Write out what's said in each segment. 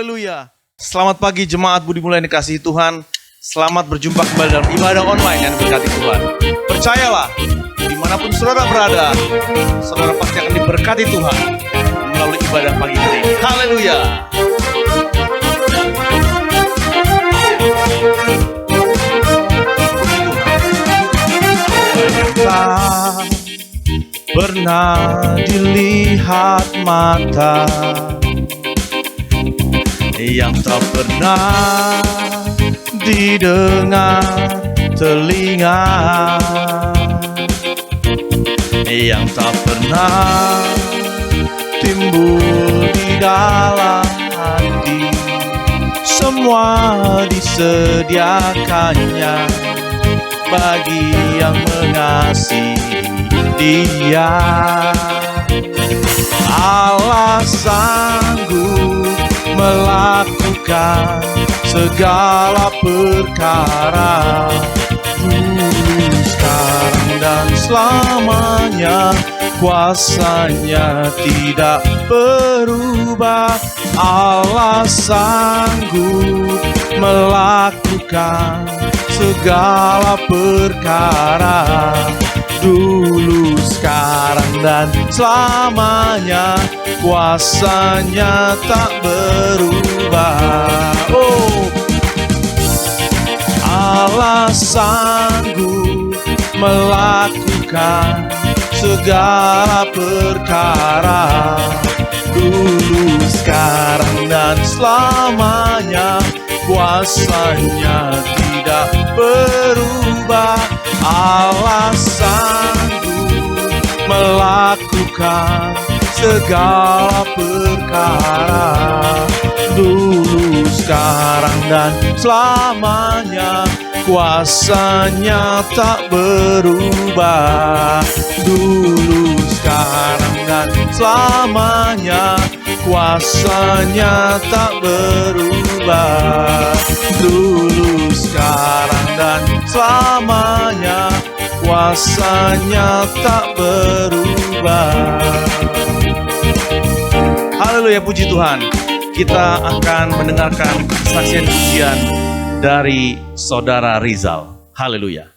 Haleluya. Selamat pagi jemaat Budi Mulai yang dikasihi Tuhan. Selamat berjumpa kembali dalam ibadah online yang diberkati Tuhan. Percayalah, dimanapun saudara berada, saudara pasti akan diberkati Tuhan melalui ibadah pagi hari ini. Haleluya. Tak pernah dilihat mata, yang tak pernah didengar telinga, yang tak pernah timbul di dalam hati, semua disediakannya bagi yang mengasihi Dia. Allah sanggup melakukan segala perkara, dulu, sekarang, dan selamanya. Kuasanya tidak berubah. Allah sanggup melakukan segala perkara, dulu, sekarang, dan selamanya. Kuasanya tak berubah. Oh, Allah sanggup melakukan segala perkara, dulu, sekarang, dan selamanya. Kuasanya tidak berubah. Allah sanggup melakukan segala perkara, dulu, sekarang, dan selamanya. Kuasanya tak berubah, dulu, sekarang, dan selamanya. Kuasanya tak berubah, dulu, sekarang, dan selamanya. Kuasanya tak berubah. Haleluya, puji Tuhan. Kita akan mendengarkan kesaksian pujian dari Saudara Rizal. Haleluya.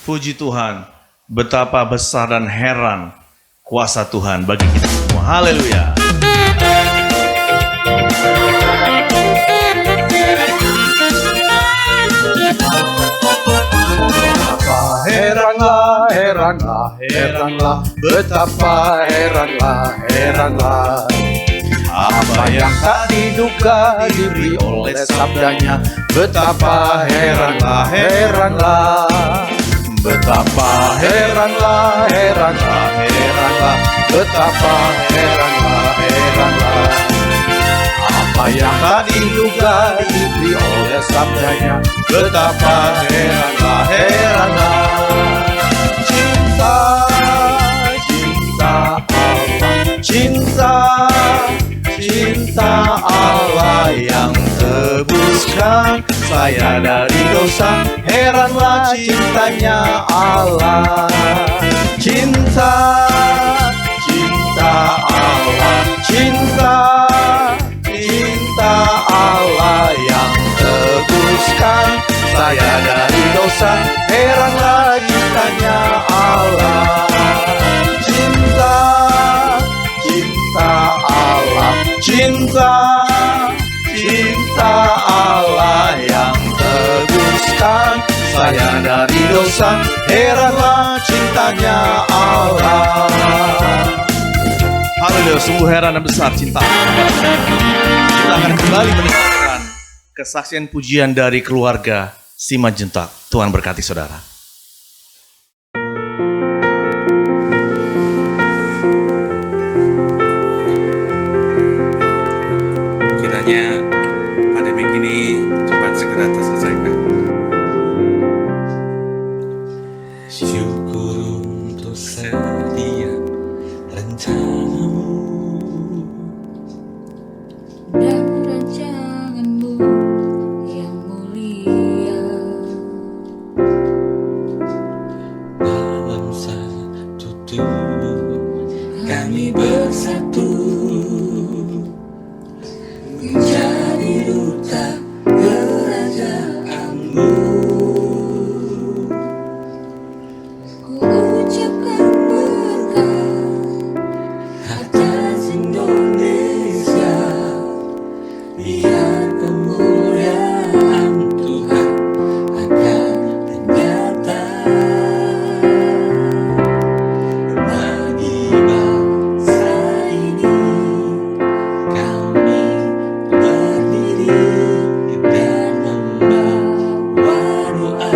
Puji Tuhan, betapa besar dan heran kuasa Tuhan bagi kita semua. Haleluya. Heranlah, heranlah, heranlah, betapa heranlah apa yang tak diduga diberi oleh sabdanya. Betapa heranlah, betapa heranlah, betapa heranlah apa yang tak diduga diberi oleh sabdanya. Betapa heranlah cinta Allah, cinta Allah yang tebuskan saya dari dosa. Heranlah cintanya Allah, cinta Allah, cinta Allah yang tebuskan saya dari dosa. Heranlah cintanya Allah, cinta Allah, cinta Allah yang tebuskan saya dari dosa. Heranlah cintanya Allah. Haleluya, sungguh heran dan besar cinta Allah. Kita akan kembali mendengarkan kesaksian pujian dari keluarga Simanjuntak. Tuhan berkati saudara. Kiranya pandemi ini cepat segera terselesaikan. Syukur untuk setiap rencanamu dan rancanganmu yang mulia. dalam satu tubuh kami bersatu menjadi duta kerajaanmu. Ku ucapkan berkat Atas Indonesia, biar kemuliaan Tuhan akan nyata bagi bangsa ini. Kami berdiri dan membawa doa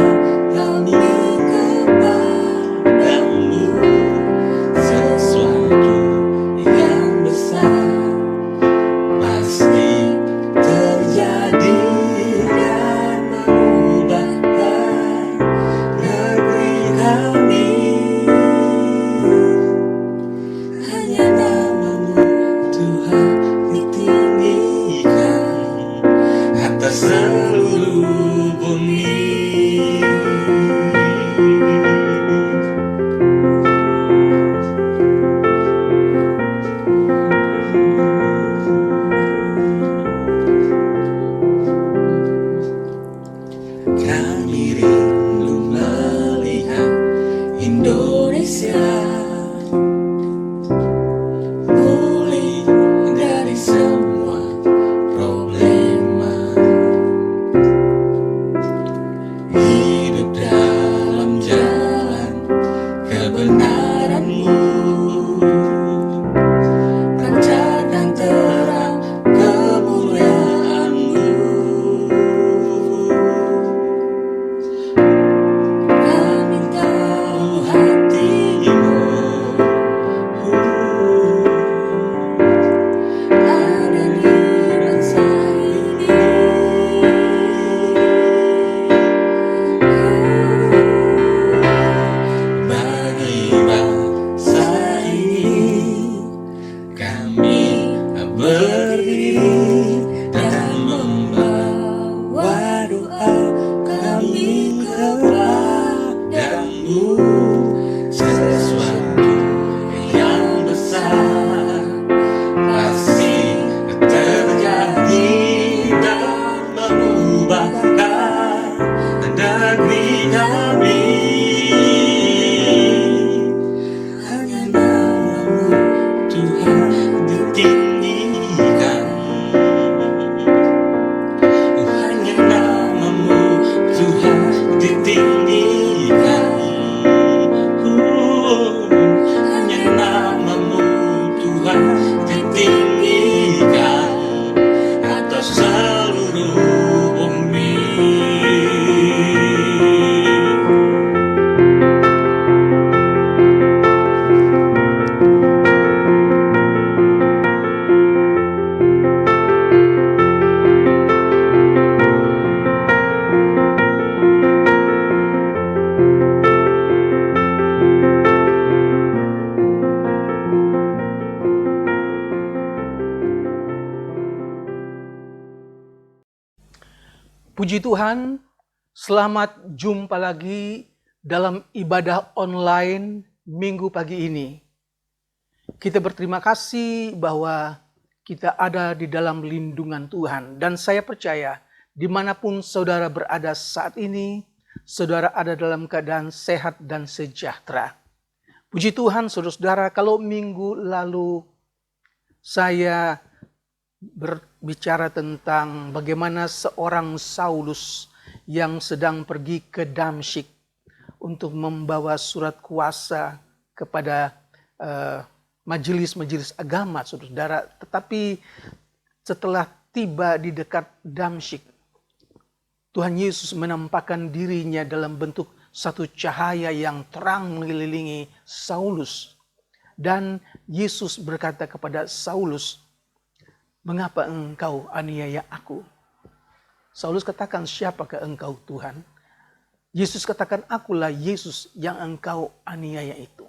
kami kepadamu. Sesuatu yang besar pasti terjadi dan mengubahkan negeri kami. Hanya namamu Tuhan ditinggikan atas seluruh bumi. Kami rindu melihat Indonesia pulih dari semua problema, hidup dalam jalan kebenaran-Mu, pancarkan terang kemuliaan-Mu. Kami tahu hati-Mu ada di bangsa ini. Bagi bangsa ini kami berdiri dan membawa doa kami kepadamu. Sesuatu yang besar pasti terjadi dan mengubahkan negeri kami. Puji Tuhan, selamat jumpa lagi dalam ibadah online minggu pagi ini. Kita berterima kasih bahwa kita ada di dalam lindungan Tuhan. Dan saya percaya dimanapun saudara berada saat ini, saudara ada dalam keadaan sehat dan sejahtera. Puji Tuhan, saudara-saudara, kalau minggu lalu saya berbicara tentang bagaimana seorang Saulus yang sedang pergi ke Damsyik untuk membawa surat kuasa kepada majelis-majelis agama, saudara. Tetapi setelah tiba di dekat Damsyik, Tuhan Yesus menampakkan dirinya dalam bentuk satu cahaya yang terang mengelilingi Saulus. Dan Yesus berkata kepada Saulus, "Mengapa engkau aniaya aku?" Saulus katakan, "Siapakah engkau Tuhan?" Yesus katakan, "Akulah Yesus yang engkau aniaya itu."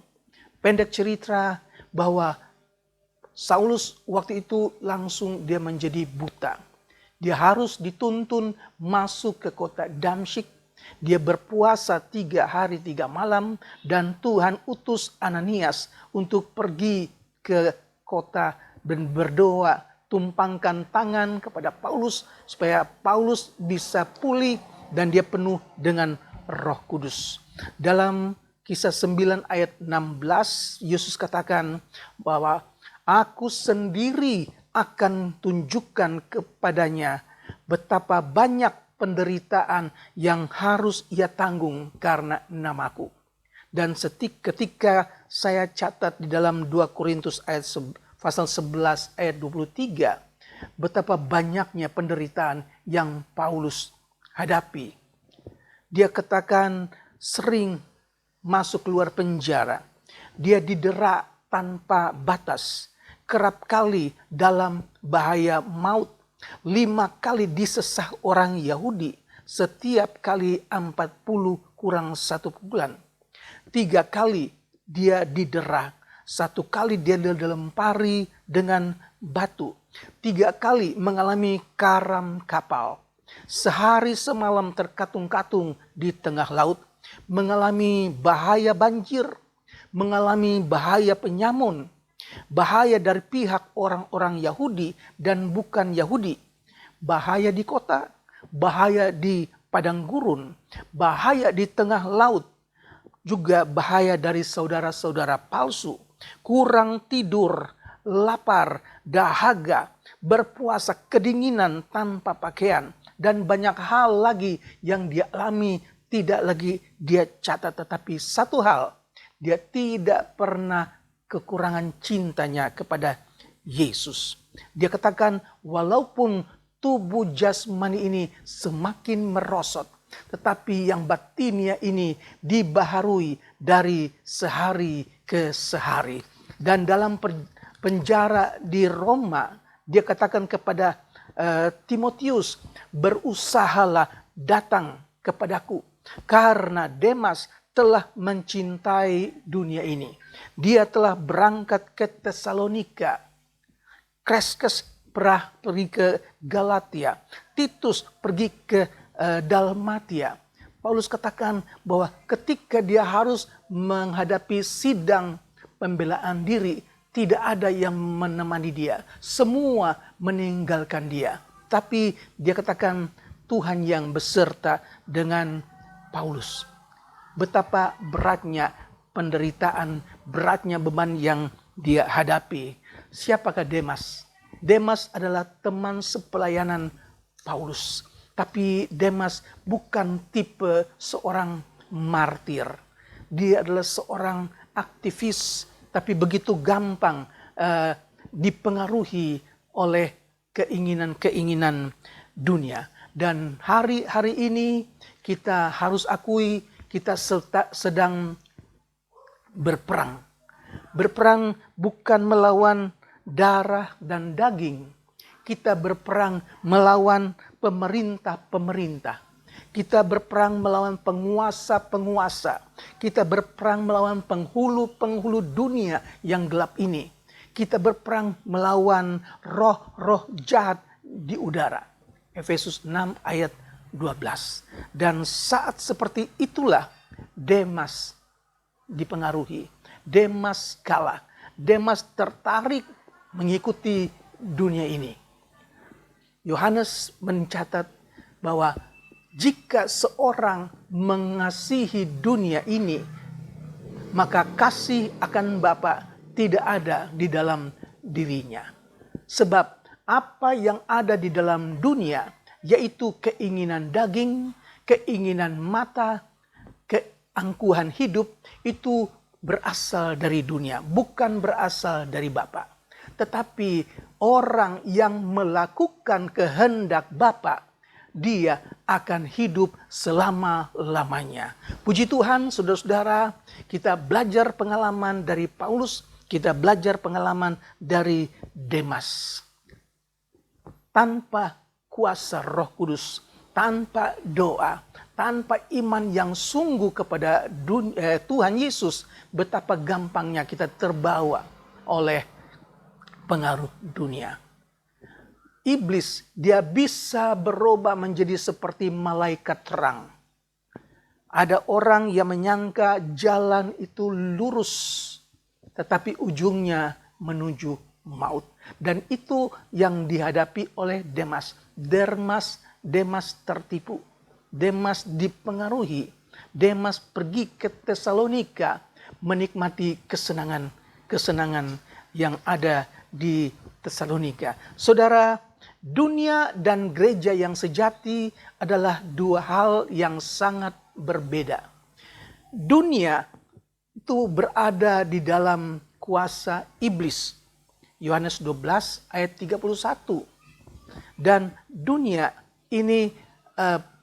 Pendek cerita bahwa Saulus waktu itu langsung dia menjadi buta. Dia harus dituntun masuk ke kota Damsyik. Dia berpuasa 3 hari 3 malam dan Tuhan utus Ananias untuk pergi ke kota dan berdoa, tumpangkan tangan kepada Paulus supaya Paulus bisa pulih dan dia penuh dengan Roh Kudus. Dalam Kisah 9 ayat 16, Yesus katakan bahwa aku sendiri akan tunjukkan kepadanya betapa banyak penderitaan yang harus ia tanggung karena namaku. Dan ketika saya catat di dalam 2 Korintus pasal 11 ayat 23, betapa banyaknya penderitaan yang Paulus hadapi. Dia katakan sering masuk keluar penjara. Dia didera tanpa batas. Kerap kali dalam bahaya maut. 5 kali disesah orang Yahudi. Setiap kali 40 kurang 1 bulan. 3 kali dia didera. 1 kali dia dilempari dengan batu. 3 kali mengalami karam kapal. Sehari semalam terkatung-katung di tengah laut. Mengalami bahaya banjir. Mengalami bahaya penyamun. Bahaya dari pihak orang-orang Yahudi dan bukan Yahudi. Bahaya di kota. Bahaya di padang gurun. Bahaya di tengah laut. Juga bahaya dari saudara-saudara palsu. Kurang tidur, lapar, dahaga, berpuasa, kedinginan tanpa pakaian. Dan banyak hal lagi yang dia alami tidak lagi dia catat. Tetapi satu hal, dia tidak pernah kekurangan cintanya kepada Yesus. Dia katakan walaupun tubuh jasmani ini semakin merosot, tetapi yang batinia ini dibaharui dari sehari ke sehari. Dan dalam penjara di Roma, dia katakan kepada Timotius, berusahalah datang kepadaku karena Demas telah mencintai dunia ini. Dia telah berangkat ke Tesalonika. Kreskes pergi ke Galatia. Titus pergi ke Dalmatia. Paulus katakan bahwa ketika dia harus menghadapi sidang pembelaan diri, tidak ada yang menemani dia. Semua meninggalkan dia. Tapi dia katakan Tuhan yang beserta dengan Paulus. Betapa beratnya penderitaan, beratnya beban yang dia hadapi. Siapakah Demas? Demas adalah teman sepelayanan Paulus. Tapi Demas bukan tipe seorang martir. Dia adalah seorang aktivis, tapi begitu gampang dipengaruhi oleh keinginan-keinginan dunia. Dan hari-hari ini kita harus akui kita sedang berperang. Berperang bukan melawan darah dan daging. Kita berperang melawan pemerintah-pemerintah. Kita berperang melawan penguasa-penguasa. Kita berperang melawan penghulu-penghulu dunia yang gelap ini. Kita berperang melawan roh-roh jahat di udara. Efesus 6 ayat 12. Dan saat seperti itulah Demas dipengaruhi. Demas kalah. Demas tertarik mengikuti dunia ini. Yohanes mencatat bahwa jika seorang mengasihi dunia ini, maka kasih akan Bapa tidak ada di dalam dirinya. Sebab apa yang ada di dalam dunia, yaitu keinginan daging, keinginan mata, keangkuhan hidup, itu berasal dari dunia, bukan berasal dari Bapa. Tetapi orang yang melakukan kehendak Bapa, dia akan hidup selama-lamanya. Puji Tuhan, saudara-saudara, kita belajar pengalaman dari Paulus, kita belajar pengalaman dari Demas. Tanpa kuasa Roh Kudus, tanpa doa, tanpa iman yang sungguh kepada Tuhan Yesus, betapa gampangnya kita terbawa oleh pengaruh dunia. Iblis, dia bisa berubah menjadi seperti malaikat terang. Ada orang yang menyangka jalan itu lurus, tetapi ujungnya menuju maut. Dan itu yang dihadapi oleh Demas. Demas tertipu. Demas dipengaruhi. Demas pergi ke Tesalonika menikmati kesenangan yang ada di Tesalonika. Saudara, dunia dan gereja yang sejati adalah dua hal yang sangat berbeda. Dunia itu berada di dalam kuasa iblis. Yohanes 12 ayat 31. Dan dunia ini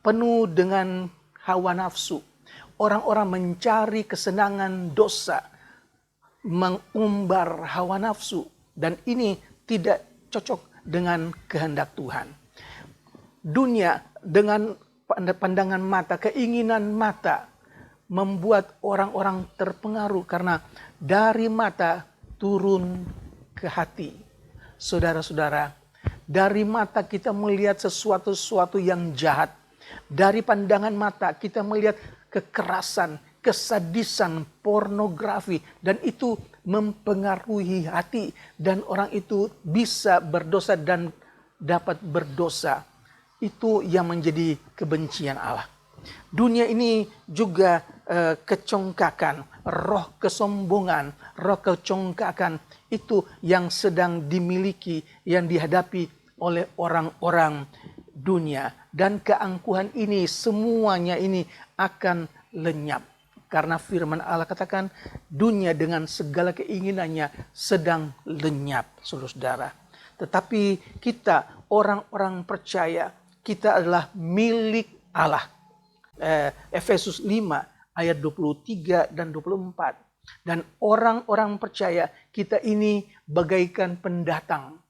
penuh dengan hawa nafsu. Orang-orang mencari kesenangan dosa, mengumbar hawa nafsu. Dan ini tidak cocok dengan kehendak Tuhan. Dunia dengan pandangan mata, keinginan mata, membuat orang-orang terpengaruh karena dari mata turun ke hati. Saudara-saudara, dari mata kita melihat sesuatu yang jahat. Dari pandangan mata kita melihat kekerasan, kesadisan, pornografi, dan itu mempengaruhi hati, dan orang itu bisa berdosa dan dapat berdosa. Itu yang menjadi kebencian Allah. Dunia ini juga kecongkakan, roh kesombongan, roh kecongkakan itu yang sedang dimiliki, yang dihadapi oleh orang-orang dunia. Dan keangkuhan ini, semuanya ini akan lenyap. Karena firman Allah katakan dunia dengan segala keinginannya sedang lenyap, saudara-saudara. Tetapi kita orang-orang percaya, kita adalah milik Allah. Efesus 5 ayat 23 dan 24. Dan orang-orang percaya kita ini bagaikan pendatang.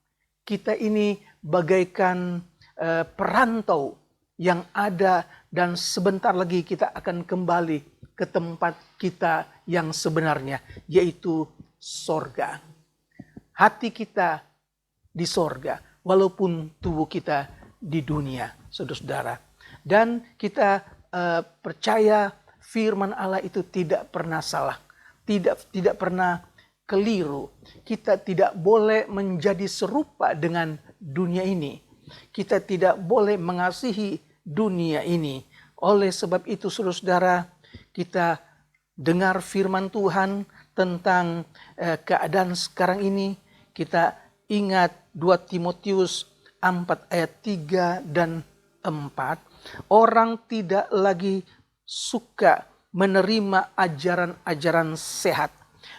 Kita ini bagaikan perantau yang ada dan sebentar lagi kita akan kembali ke tempat kita yang sebenarnya, yaitu sorga. Hati kita di sorga, walaupun tubuh kita di dunia, saudara-saudara. Dan kita percaya firman Allah itu tidak pernah salah, tidak pernah keliru. Kita tidak boleh menjadi serupa dengan dunia ini. Kita tidak boleh mengasihi dunia ini. Oleh sebab itu, saudara-saudara, kita dengar firman Tuhan tentang keadaan sekarang ini. Kita ingat 2 Timotius 4 ayat 3 dan 4. Orang tidak lagi suka menerima ajaran-ajaran sehat.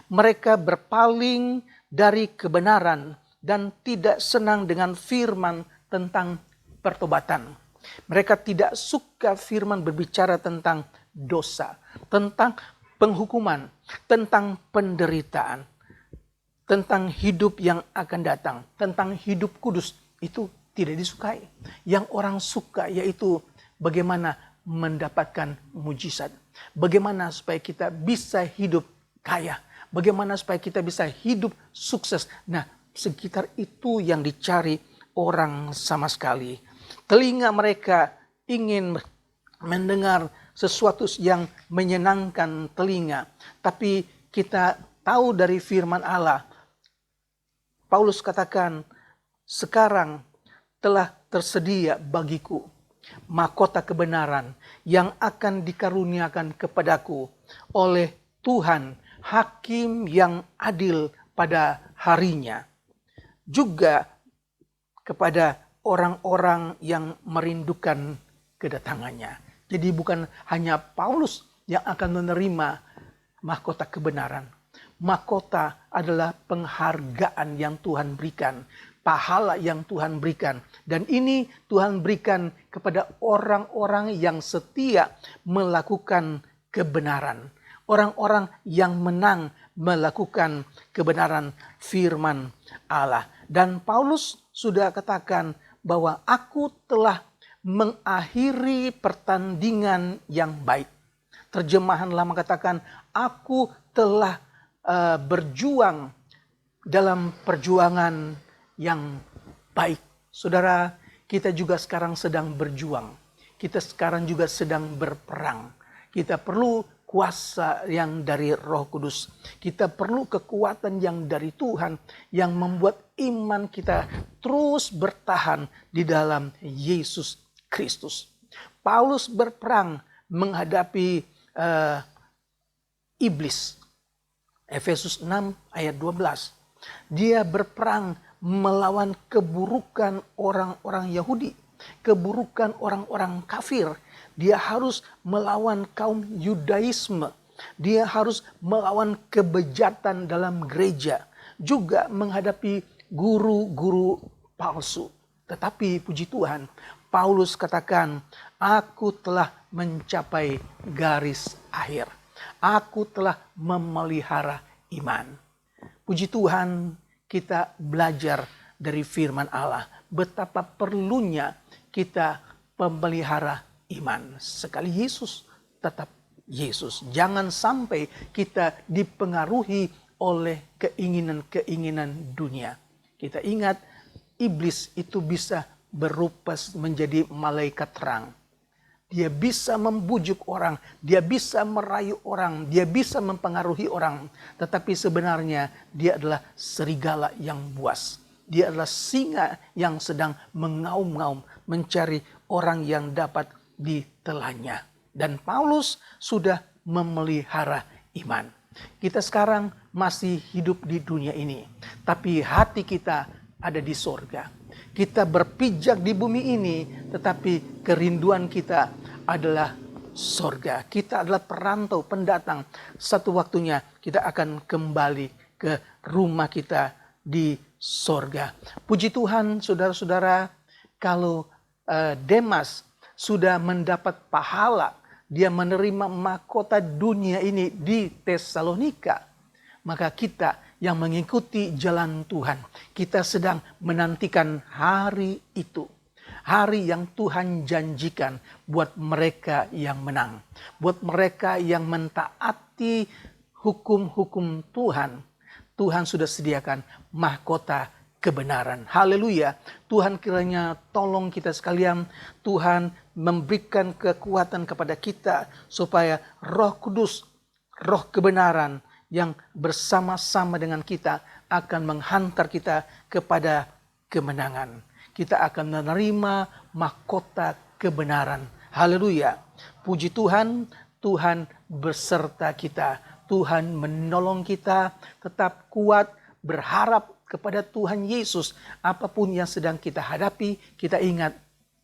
Mereka berpaling dari kebenaran dan tidak senang dengan firman tentang pertobatan. Mereka tidak suka firman berbicara tentang dosa, tentang penghukuman, tentang penderitaan, tentang hidup yang akan datang, tentang hidup kudus. Itu tidak disukai. Yang orang suka yaitu bagaimana mendapatkan mujizat. Bagaimana supaya kita bisa hidup kaya. Bagaimana supaya kita bisa hidup sukses. Nah, sekitar itu yang dicari orang sama sekali. Telinga mereka ingin mendengar sesuatu yang menyenangkan telinga. Tapi kita tahu dari firman Allah, Paulus katakan, sekarang telah tersedia bagiku mahkota kebenaran yang akan dikaruniakan kepadaku oleh Tuhan, hakim yang adil pada harinya. Juga kepada orang-orang yang merindukan kedatangannya. Jadi bukan hanya Paulus yang akan menerima mahkota kebenaran. Mahkota adalah penghargaan yang Tuhan berikan, pahala yang Tuhan berikan. Dan ini Tuhan berikan kepada orang-orang yang setia melakukan kebenaran. Orang-orang yang menang melakukan kebenaran firman Allah. Dan Paulus sudah katakan bahwa aku telah mengakhiri pertandingan yang baik. Terjemahan lama katakan, aku telah berjuang dalam perjuangan yang baik. Saudara, kita juga sekarang sedang berjuang. Kita sekarang juga sedang berperang. Kita perlu kuasa yang dari Roh Kudus. Kita perlu kekuatan yang dari Tuhan yang membuat iman kita terus bertahan di dalam Yesus Kristus. Paulus berperang menghadapi iblis. Efesus 6 ayat 12. Dia berperang melawan keburukan orang-orang Yahudi, keburukan orang-orang kafir. Dia harus melawan kaum Yudaisme. Dia harus melawan kebejatan dalam gereja. Juga menghadapi guru-guru palsu. Tetapi puji Tuhan, Paulus katakan, aku telah mencapai garis akhir. Aku telah memelihara iman. Puji Tuhan, kita belajar dari firman Allah. Betapa perlunya kita memelihara iman. Sekali Yesus, tetap Yesus. Jangan sampai kita dipengaruhi oleh keinginan-keinginan dunia. Kita ingat, iblis itu bisa berubah menjadi malaikat terang. Dia bisa membujuk orang, dia bisa merayu orang, dia bisa mempengaruhi orang. Tetapi sebenarnya dia adalah serigala yang buas. Dia adalah singa yang sedang mengaum-ngaum mencari orang yang dapat ditelannya. Dan Paulus sudah memelihara iman. Kita sekarang masih hidup di dunia ini, tapi hati kita ada di sorga. Kita berpijak di bumi ini, tetapi kerinduan kita adalah sorga. Kita adalah perantau, pendatang. Satu waktunya kita akan kembali ke rumah kita di sorga. Puji Tuhan, saudara-saudara, kalau Demas sudah mendapat pahala, dia menerima mahkota dunia ini di Tesalonika, maka kita yang mengikuti jalan Tuhan, kita sedang menantikan hari itu. Hari yang Tuhan janjikan buat mereka yang menang. Buat mereka yang mentaati hukum-hukum Tuhan. Tuhan sudah sediakan mahkota kebenaran. Haleluya. Tuhan kiranya tolong kita sekalian. Tuhan memberikan kekuatan kepada kita supaya Roh Kudus, Roh kebenaran yang bersama-sama dengan kita akan menghantar kita kepada kemenangan. Kita akan menerima mahkota kebenaran. Haleluya. Puji Tuhan, Tuhan beserta kita. Tuhan menolong kita tetap kuat, berharap kepada Tuhan Yesus. Apapun yang sedang kita hadapi, kita ingat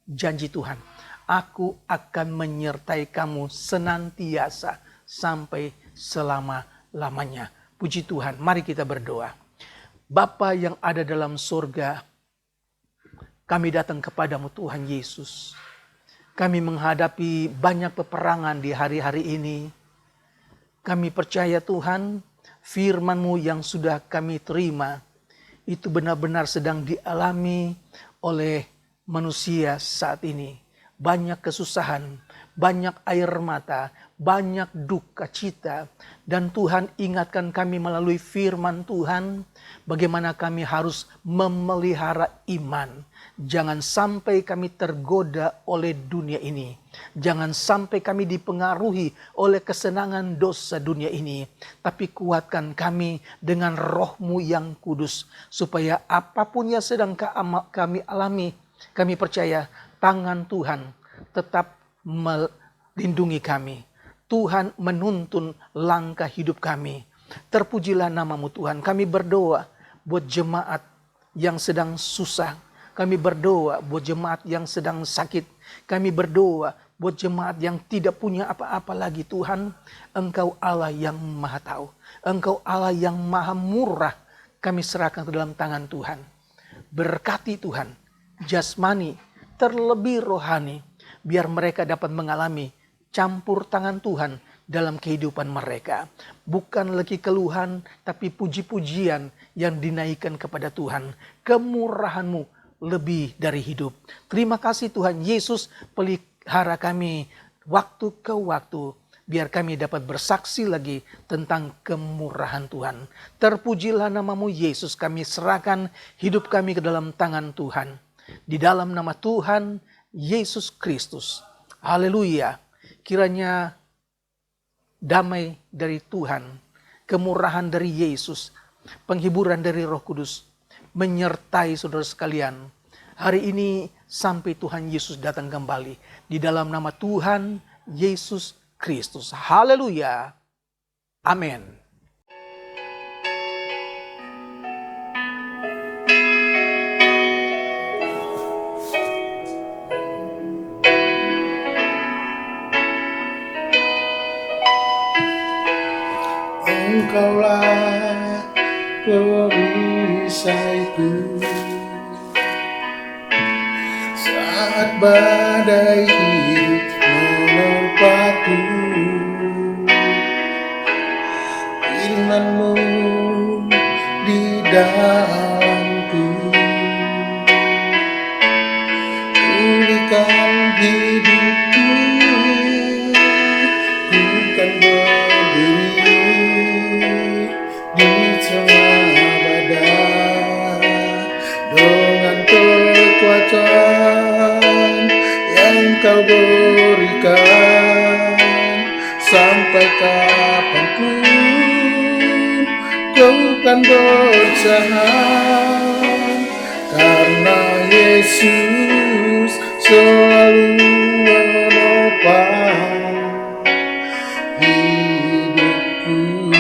janji Tuhan. Aku akan menyertai kamu senantiasa sampai selama-lamanya. Puji Tuhan, mari kita berdoa. Bapa yang ada dalam surga, kami datang kepadamu Tuhan Yesus. Kami menghadapi banyak peperangan di hari-hari ini. Kami percaya Tuhan, firman-Mu yang sudah kami terima, itu benar-benar sedang dialami oleh manusia saat ini. Banyak kesusahan, banyak air mata, banyak duka cita. Dan Tuhan ingatkan kami melalui firman Tuhan, bagaimana kami harus memelihara iman. Jangan sampai kami tergoda oleh dunia ini. Jangan sampai kami dipengaruhi oleh kesenangan dosa dunia ini. Tapi kuatkan kami dengan roh-Mu yang kudus. Supaya apapun yang sedang kami alami, kami percaya tangan Tuhan tetap melindungi kami. Tuhan menuntun langkah hidup kami. Terpujilah nama-Mu Tuhan. Kami berdoa buat jemaat yang sedang susah. Kami berdoa buat jemaat yang sedang sakit. Kami berdoa buat jemaat yang tidak punya apa-apa lagi Tuhan. Engkau Allah yang maha tahu. Engkau Allah yang maha murah. Kami serahkan ke dalam tangan Tuhan. Berkati Tuhan jasmani terlebih rohani. Biar mereka dapat mengalami campur tangan Tuhan dalam kehidupan mereka. Bukan lagi keluhan, tapi puji-pujian yang dinaikkan kepada Tuhan. Kemurahan-Mu lebih dari hidup. Terima kasih Tuhan Yesus, pelihara kami waktu ke waktu. Biar kami dapat bersaksi lagi tentang kemurahan Tuhan. Terpujilah nama-Mu Yesus, kami serahkan hidup kami ke dalam tangan Tuhan. Di dalam nama Tuhan Yesus Kristus. Haleluya. Kiranya damai dari Tuhan, kemurahan dari Yesus, penghiburan dari Roh Kudus menyertai saudara sekalian hari ini sampai Tuhan Yesus datang kembali. Di dalam nama Tuhan Yesus Kristus. Haleluya. Amin. Engkaulah perisaiku saat badai hidup menerpaku. Firman-Mu di dalamku, pulihkan hidupku. Ku kan berdiri di tengah badai dengan kekuatan yang Kau berikan. Sampai kapanpun Kau kan bertahan, karena Yesus selalu menopang hidupku.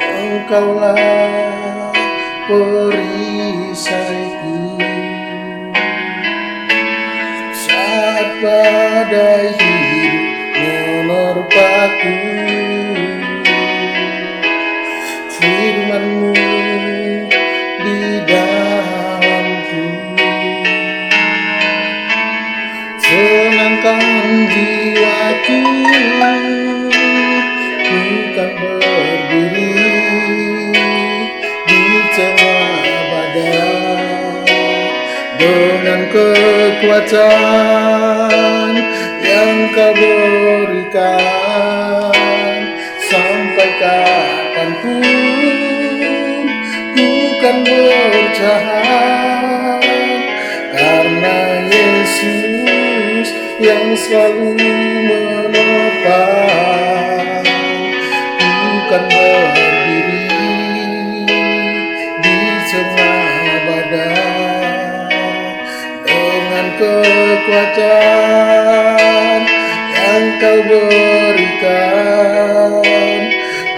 Engkaulah perisaiku saat badai hidup menerpaku. Firman-Mu di dalamku, senangkan jiwaku. Ku kan berdiri di tengah badai dengan kekuatan yang Kau berikan. Sampai kapanpun ku kan bertahan, karena Yesus yang selalu menopang. Ku kan berdiri di tengah badai dengan kekuatan yang Kau berikan.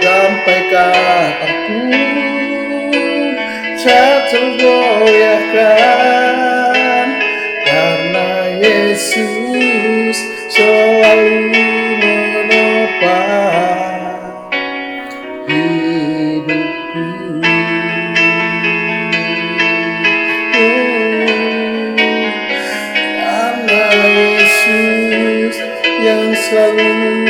Sampai kapanpun tak tergoyahkan, karena Yesus selalu menopang hidupku. Karena Yesus selalu